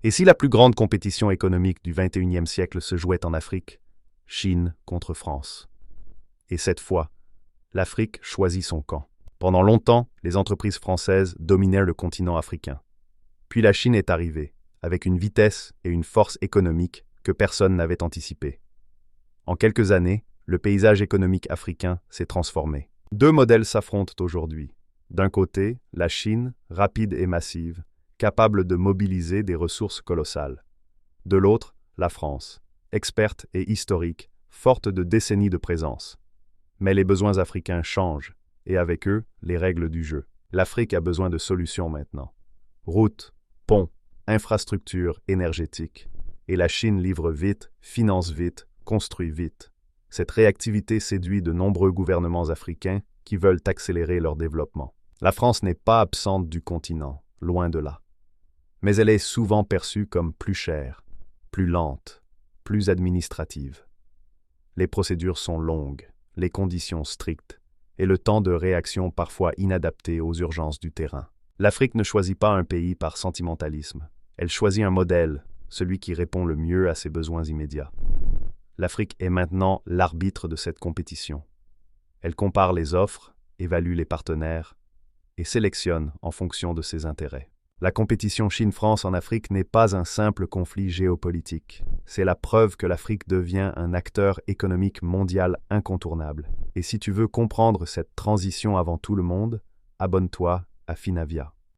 Et si la plus grande compétition économique du XXIe siècle se jouait en Afrique, Chine contre France. Et cette fois, l'Afrique choisit son camp. Pendant longtemps, les entreprises françaises dominaient le continent africain. Puis la Chine est arrivée, avec une vitesse et une force économique que personne n'avait anticipées. En quelques années, le paysage économique africain s'est transformé. Deux modèles s'affrontent aujourd'hui. D'un côté, la Chine, rapide et massive, capable de mobiliser des ressources colossales. De l'autre, la France, experte et historique, forte de décennies de présence. Mais les besoins africains changent, et avec eux, les règles du jeu. L'Afrique a besoin de solutions maintenant. Routes, ponts, infrastructures énergétiques. Et la Chine livre vite, finance vite, construit vite. Cette réactivité séduit de nombreux gouvernements africains qui veulent accélérer leur développement. La France n'est pas absente du continent, loin de là. Mais elle est souvent perçue comme plus chère, plus lente, plus administrative. Les procédures sont longues, les conditions strictes, et le temps de réaction parfois inadapté aux urgences du terrain. L'Afrique ne choisit pas un pays par sentimentalisme. Elle choisit un modèle, celui qui répond le mieux à ses besoins immédiats. L'Afrique est maintenant l'arbitre de cette compétition. Elle compare les offres, évalue les partenaires et sélectionne en fonction de ses intérêts. La compétition Chine-France en Afrique n'est pas un simple conflit géopolitique. C'est la preuve que l'Afrique devient un acteur économique mondial incontournable. Et si tu veux comprendre cette transition avant tout le monde, abonne-toi à Finavia.